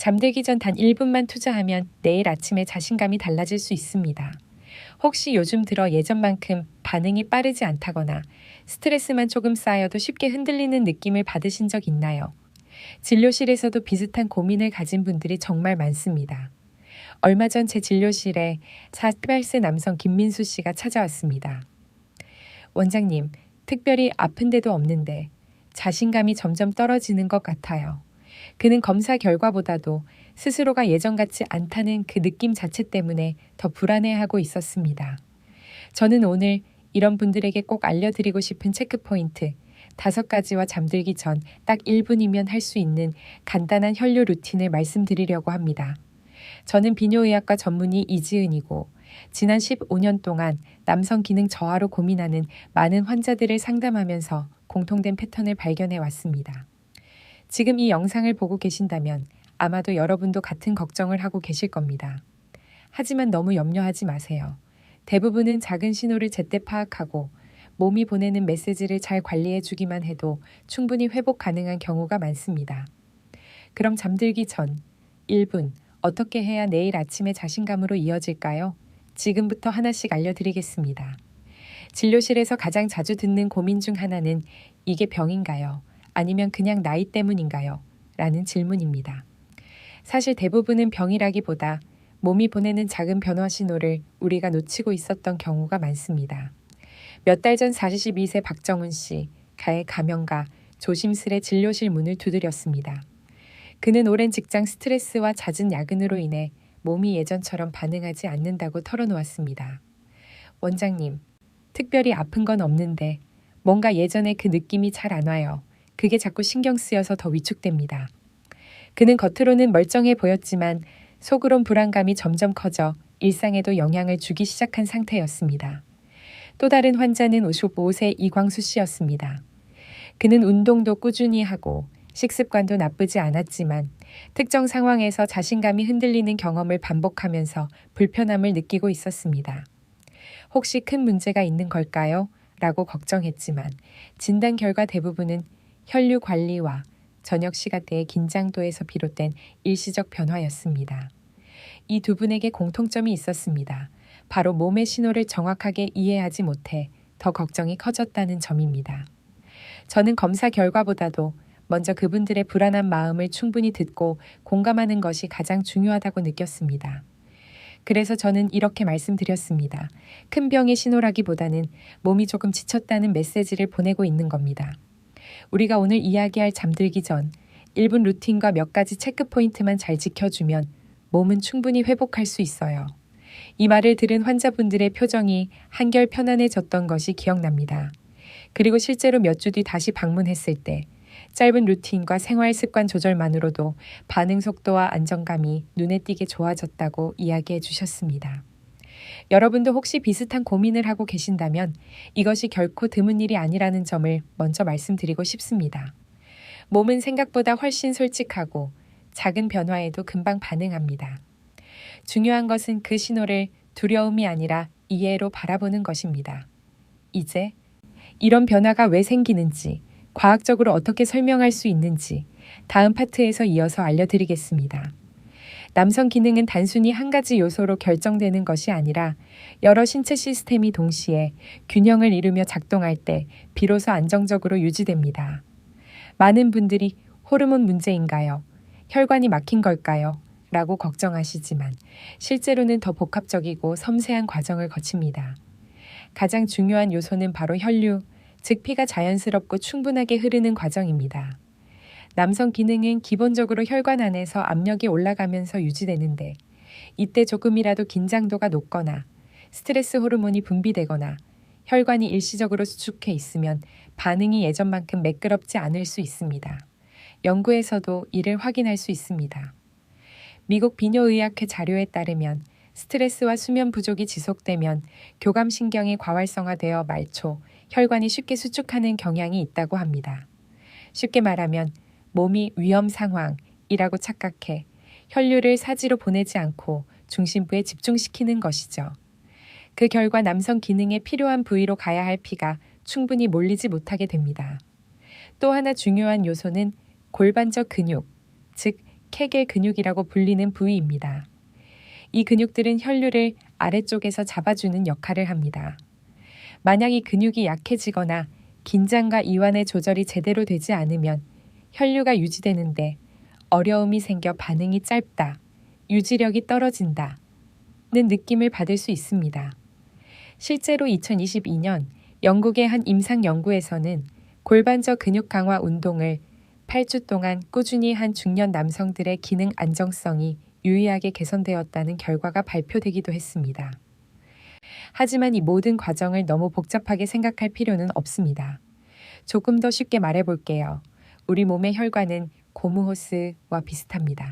잠들기 전 단 1분만 투자하면 내일 아침에 자신감이 달라질 수 있습니다. 혹시 요즘 들어 예전만큼 반응이 빠르지 않다거나 스트레스만 조금 쌓여도 쉽게 흔들리는 느낌을 받으신 적 있나요? 진료실에서도 비슷한 고민을 가진 분들이 정말 많습니다. 얼마 전 제 진료실에 48세 남성 김민수 씨가 찾아왔습니다. 원장님, 특별히 아픈 데도 없는데 자신감이 점점 떨어지는 것 같아요. 그는 검사 결과보다도 스스로가 예전 같지 않다는 그 느낌 자체 때문에 더 불안해하고 있었습니다. 저는 오늘 이런 분들에게 꼭 알려드리고 싶은 체크포인트 5가지와 잠들기 전 딱 1분이면 할 수 있는 간단한 혈류 루틴을 말씀드리려고 합니다. 저는 비뇨의학과 전문의 이지은이고 지난 15년 동안 남성 기능 저하로 고민하는 많은 환자들을 상담하면서 공통된 패턴을 발견해 왔습니다. 지금 이 영상을 보고 계신다면 아마도 여러분도 같은 걱정을 하고 계실 겁니다. 하지만 너무 염려하지 마세요. 대부분은 작은 신호를 제때 파악하고 몸이 보내는 메시지를 잘 관리해 주기만 해도 충분히 회복 가능한 경우가 많습니다. 그럼 잠들기 전 1분 어떻게 해야 내일 아침에 자신감으로 이어질까요? 지금부터 하나씩 알려드리겠습니다. 진료실에서 가장 자주 듣는 고민 중 하나는 이게 병인가요? 아니면 그냥 나이 때문인가요? 라는 질문입니다. 사실 대부분은 병이라기보다 몸이 보내는 작은 변화 신호를 우리가 놓치고 있었던 경우가 많습니다. 몇 달 전 42세 박정훈 씨, 가해 가명가 조심스레 진료실 문을 두드렸습니다. 그는 오랜 직장 스트레스와 잦은 야근으로 인해 몸이 예전처럼 반응하지 않는다고 털어놓았습니다. 원장님, 특별히 아픈 건 없는데 뭔가 예전에 그 느낌이 잘 안 와요. 그게 자꾸 신경 쓰여서 더 위축됩니다. 그는 겉으로는 멀쩡해 보였지만 속으론 불안감이 점점 커져 일상에도 영향을 주기 시작한 상태였습니다. 또 다른 환자는 55세 이광수 씨였습니다. 그는 운동도 꾸준히 하고 식습관도 나쁘지 않았지만 특정 상황에서 자신감이 흔들리는 경험을 반복하면서 불편함을 느끼고 있었습니다. 혹시 큰 문제가 있는 걸까요? 라고 걱정했지만 진단 결과 대부분은 혈류 관리와 저녁 시간대의 긴장도에서 비롯된 일시적 변화였습니다. 이 두 분에게 공통점이 있었습니다. 바로 몸의 신호를 정확하게 이해하지 못해 더 걱정이 커졌다는 점입니다. 저는 검사 결과보다도 먼저 그분들의 불안한 마음을 충분히 듣고 공감하는 것이 가장 중요하다고 느꼈습니다. 그래서 저는 이렇게 말씀드렸습니다. 큰 병의 신호라기보다는 몸이 조금 지쳤다는 메시지를 보내고 있는 겁니다. 우리가 오늘 이야기할 잠들기 전 1분 루틴과 몇 가지 체크포인트만 잘 지켜주면 몸은 충분히 회복할 수 있어요. 이 말을 들은 환자분들의 표정이 한결 편안해졌던 것이 기억납니다. 그리고 실제로 몇 주 뒤 다시 방문했을 때 짧은 루틴과 생활 습관 조절만으로도 반응 속도와 안정감이 눈에 띄게 좋아졌다고 이야기해 주셨습니다. 여러분도 혹시 비슷한 고민을 하고 계신다면 이것이 결코 드문 일이 아니라는 점을 먼저 말씀드리고 싶습니다. 몸은 생각보다 훨씬 솔직하고 작은 변화에도 금방 반응합니다. 중요한 것은 그 신호를 두려움이 아니라 이해로 바라보는 것입니다. 이제 이런 변화가 왜 생기는지, 과학적으로 어떻게 설명할 수 있는지 다음 파트에서 이어서 알려드리겠습니다. 남성 기능은 단순히 한 가지 요소로 결정되는 것이 아니라 여러 신체 시스템이 동시에 균형을 이루며 작동할 때 비로소 안정적으로 유지됩니다. 많은 분들이 호르몬 문제인가요? 혈관이 막힌 걸까요? 라고 걱정하시지만 실제로는 더 복합적이고 섬세한 과정을 거칩니다. 가장 중요한 요소는 바로 혈류, 즉 피가 자연스럽고 충분하게 흐르는 과정입니다. 남성 기능은 기본적으로 혈관 안에서 압력이 올라가면서 유지되는데 이때 조금이라도 긴장도가 높거나 스트레스 호르몬이 분비되거나 혈관이 일시적으로 수축해 있으면 반응이 예전만큼 매끄럽지 않을 수 있습니다. 연구에서도 이를 확인할 수 있습니다. 미국 비뇨의학회 자료에 따르면 스트레스와 수면 부족이 지속되면 교감신경이 과활성화되어 말초, 혈관이 쉽게 수축하는 경향이 있다고 합니다. 쉽게 말하면 몸이 위험 상황이라고 착각해 혈류를 사지로 보내지 않고 중심부에 집중시키는 것이죠. 그 결과 남성 기능에 필요한 부위로 가야 할 피가 충분히 몰리지 못하게 됩니다. 또 하나 중요한 요소는 골반적 근육, 즉 케겔 근육이라고 불리는 부위입니다. 이 근육들은 혈류를 아래쪽에서 잡아주는 역할을 합니다. 만약 이 근육이 약해지거나 긴장과 이완의 조절이 제대로 되지 않으면 혈류가 유지되는데 어려움이 생겨 반응이 짧다, 유지력이 떨어진다는 느낌을 받을 수 있습니다. 실제로 2022년 영국의 한 임상 연구에서는 골반저 근육 강화 운동을 8주 동안 꾸준히 한 중년 남성들의 기능 안정성이 유의하게 개선되었다는 결과가 발표되기도 했습니다. 하지만 이 모든 과정을 너무 복잡하게 생각할 필요는 없습니다. 조금 더 쉽게 말해볼게요. 우리 몸의 혈관은 고무호스와 비슷합니다.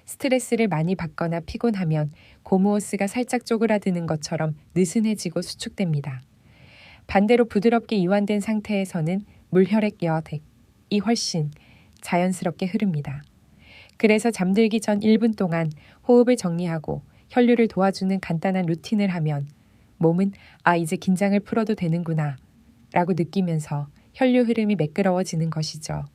스트레스를 많이 받거나 피곤하면 고무호스가 살짝 쪼그라드는 것처럼 느슨해지고 수축됩니다. 반대로 부드럽게 이완된 상태에서는 물혈액이 훨씬 자연스럽게 흐릅니다. 그래서 잠들기 전 1분 동안 호흡을 정리하고 혈류를 도와주는 간단한 루틴을 하면 몸은 이제 긴장을 풀어도 되는구나 라고 느끼면서 혈류 흐름이 매끄러워지는 것이죠.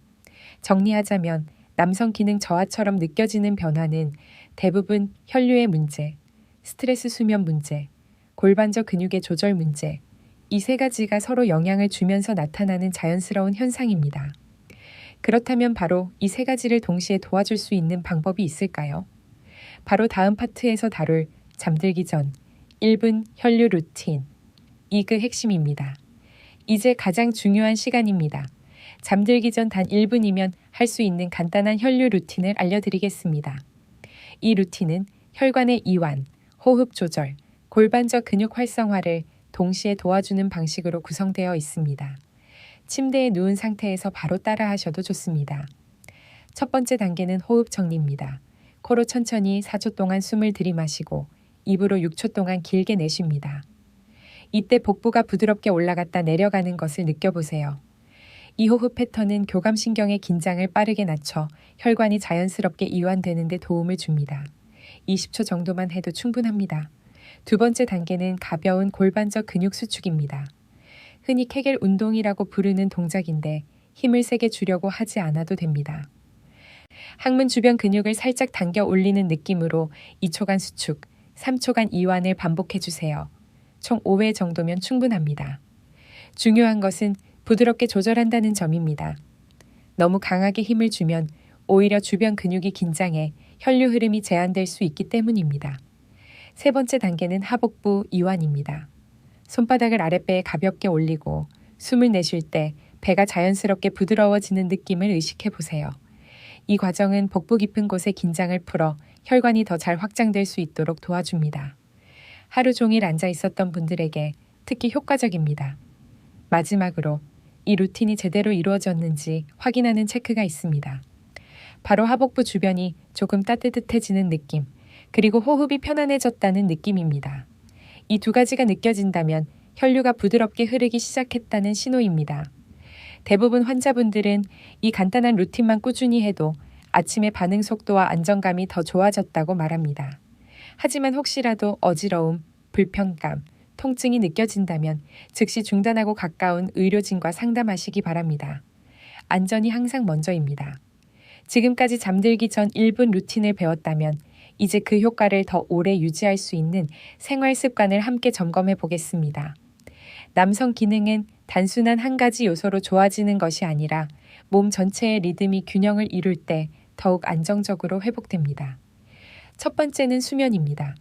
정리하자면 남성 기능 저하처럼 느껴지는 변화는 대부분 혈류의 문제, 스트레스 수면 문제, 골반저 근육의 조절 문제, 이 세 가지가 서로 영향을 주면서 나타나는 자연스러운 현상입니다. 그렇다면 바로 이 세 가지를 동시에 도와줄 수 있는 방법이 있을까요? 바로 다음 파트에서 다룰 잠들기 전 1분 혈류 루틴, 이 그 핵심입니다. 이제 가장 중요한 시간입니다. 잠들기 전 단 1분이면 할 수 있는 간단한 혈류 루틴을 알려드리겠습니다. 이 루틴은 혈관의 이완, 호흡 조절, 골반저 근육 활성화를 동시에 도와주는 방식으로 구성되어 있습니다. 침대에 누운 상태에서 바로 따라 하셔도 좋습니다. 첫 번째 단계는 호흡 정리입니다. 코로 천천히 4초 동안 숨을 들이마시고 입으로 6초 동안 길게 내쉽니다. 이때 복부가 부드럽게 올라갔다 내려가는 것을 느껴보세요. 이 호흡 패턴은 교감신경의 긴장을 빠르게 낮춰 혈관이 자연스럽게 이완되는 데 도움을 줍니다. 20초 정도만 해도 충분합니다. 두 번째 단계는 가벼운 골반저 근육 수축입니다. 흔히 케겔 운동이라고 부르는 동작인데 힘을 세게 주려고 하지 않아도 됩니다. 항문 주변 근육을 살짝 당겨 올리는 느낌으로 2초간 수축, 3초간 이완을 반복해주세요. 총 5회 정도면 충분합니다. 중요한 것은 부드럽게 조절한다는 점입니다. 너무 강하게 힘을 주면 오히려 주변 근육이 긴장해 혈류 흐름이 제한될 수 있기 때문입니다. 세 번째 단계는 하복부 이완입니다. 손바닥을 아랫배에 가볍게 올리고 숨을 내쉴 때 배가 자연스럽게 부드러워지는 느낌을 의식해 보세요. 이 과정은 복부 깊은 곳의 긴장을 풀어 혈관이 더 잘 확장될 수 있도록 도와줍니다. 하루 종일 앉아 있었던 분들에게 특히 효과적입니다. 마지막으로 이 루틴이 제대로 이루어졌는지 확인하는 체크가 있습니다. 바로 하복부 주변이 조금 따뜻해지는 느낌, 그리고 호흡이 편안해졌다는 느낌입니다. 이 두 가지가 느껴진다면 혈류가 부드럽게 흐르기 시작했다는 신호입니다. 대부분 환자분들은 이 간단한 루틴만 꾸준히 해도 아침의 반응 속도와 안정감이 더 좋아졌다고 말합니다. 하지만 혹시라도 어지러움, 불편감, 통증이 느껴진다면 즉시 중단하고 가까운 의료진과 상담하시기 바랍니다. 안전이 항상 먼저입니다. 지금까지 잠들기 전 1분 루틴을 배웠다면 이제 그 효과를 더 오래 유지할 수 있는 생활 습관을 함께 점검해 보겠습니다. 남성 기능은 단순한 한 가지 요소로 좋아지는 것이 아니라 몸 전체의 리듬이 균형을 이룰 때 더욱 안정적으로 회복됩니다. 첫 번째는 수면입니다.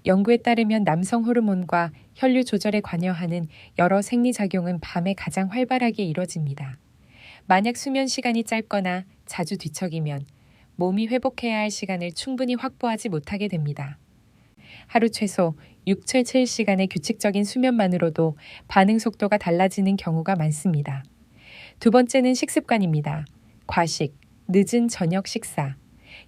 연구에 따르면 남성 호르몬과 혈류 조절에 관여하는 여러 생리작용은 밤에 가장 활발하게 이뤄집니다. 만약 수면 시간이 짧거나 자주 뒤척이면 몸이 회복해야 할 시간을 충분히 확보하지 못하게 됩니다. 하루 최소 6-7시간의 규칙적인 수면만으로도 반응 속도가 달라지는 경우가 많습니다. 두 번째는 식습관입니다. 과식, 늦은 저녁 식사.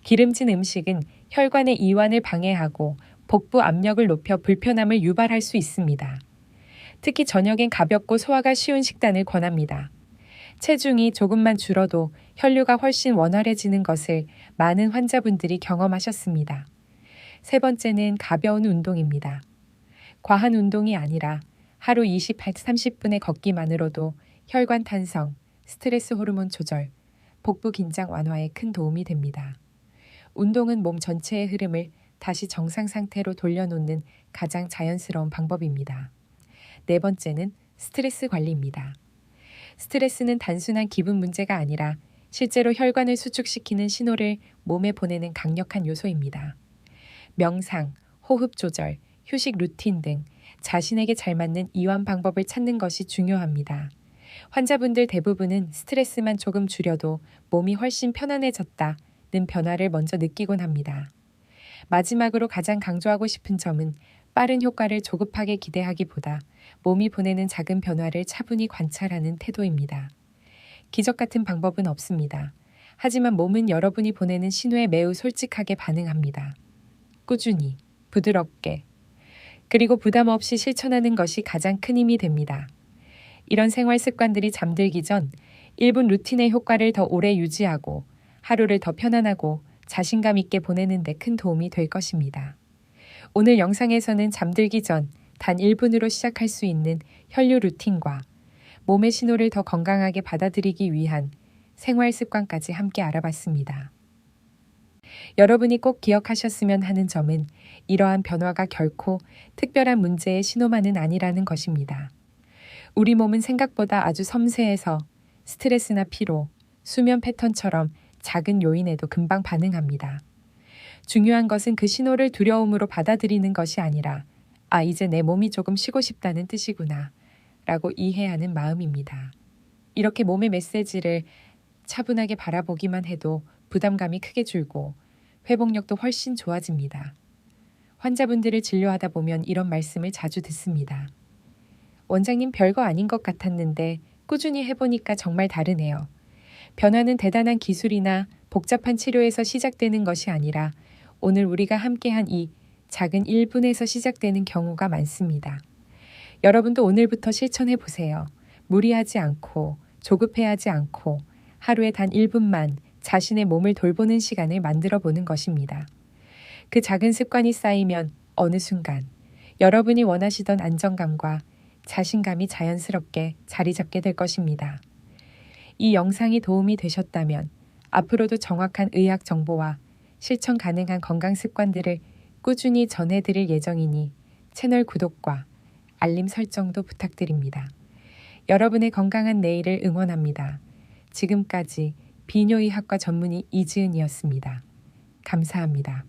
기름진 음식은 혈관의 이완을 방해하고 복부 압력을 높여 불편함을 유발할 수 있습니다. 특히 저녁엔 가볍고 소화가 쉬운 식단을 권합니다. 체중이 조금만 줄어도 혈류가 훨씬 원활해지는 것을 많은 환자분들이 경험하셨습니다. 세 번째는 가벼운 운동입니다. 과한 운동이 아니라 하루 20-30분의 걷기만으로도 혈관 탄성, 스트레스 호르몬 조절, 복부 긴장 완화에 큰 도움이 됩니다. 운동은 몸 전체의 흐름을 다시 정상 상태로 돌려놓는 가장 자연스러운 방법입니다. 네 번째는 스트레스 관리입니다. 스트레스는 단순한 기분 문제가 아니라 실제로 혈관을 수축시키는 신호를 몸에 보내는 강력한 요소입니다. 명상, 호흡 조절, 휴식 루틴 등 자신에게 잘 맞는 이완 방법을 찾는 것이 중요합니다. 환자분들 대부분은 스트레스만 조금 줄여도 몸이 훨씬 편안해졌다는 변화를 먼저 느끼곤 합니다. 마지막으로 가장 강조하고 싶은 점은 빠른 효과를 조급하게 기대하기보다 몸이 보내는 작은 변화를 차분히 관찰하는 태도입니다. 기적 같은 방법은 없습니다. 하지만 몸은 여러분이 보내는 신호에 매우 솔직하게 반응합니다. 꾸준히, 부드럽게, 그리고 부담 없이 실천하는 것이 가장 큰 힘이 됩니다. 이런 생활 습관들이 잠들기 전 1분 루틴의 효과를 더 오래 유지하고 하루를 더 편안하고 자신감 있게 보내는 데 큰 도움이 될 것입니다. 오늘 영상에서는 잠들기 전 단 1분으로 시작할 수 있는 혈류 루틴과 몸의 신호를 더 건강하게 받아들이기 위한 생활 습관까지 함께 알아봤습니다. 여러분이 꼭 기억하셨으면 하는 점은 이러한 변화가 결코 특별한 문제의 신호만은 아니라는 것입니다. 우리 몸은 생각보다 아주 섬세해서 스트레스나 피로, 수면 패턴처럼 작은 요인에도 금방 반응합니다. 중요한 것은 그 신호를 두려움으로 받아들이는 것이 아니라 이제 내 몸이 조금 쉬고 싶다는 뜻이구나 라고 이해하는 마음입니다. 이렇게 몸의 메시지를 차분하게 바라보기만 해도 부담감이 크게 줄고 회복력도 훨씬 좋아집니다. 환자분들을 진료하다 보면 이런 말씀을 자주 듣습니다. 원장님, 별거 아닌 것 같았는데 꾸준히 해보니까 정말 다르네요. 변화는 대단한 기술이나 복잡한 치료에서 시작되는 것이 아니라 오늘 우리가 함께한 이 작은 1분에서 시작되는 경우가 많습니다. 여러분도 오늘부터 실천해 보세요. 무리하지 않고 조급해하지 않고 하루에 단 1분만 자신의 몸을 돌보는 시간을 만들어 보는 것입니다. 그 작은 습관이 쌓이면 어느 순간 여러분이 원하시던 안정감과 자신감이 자연스럽게 자리 잡게 될 것입니다. 이 영상이 도움이 되셨다면 앞으로도 정확한 의학 정보와 실천 가능한 건강 습관들을 꾸준히 전해드릴 예정이니 채널 구독과 알림 설정도 부탁드립니다. 여러분의 건강한 내일을 응원합니다. 지금까지 비뇨의학과 전문의 이지은이었습니다. 감사합니다.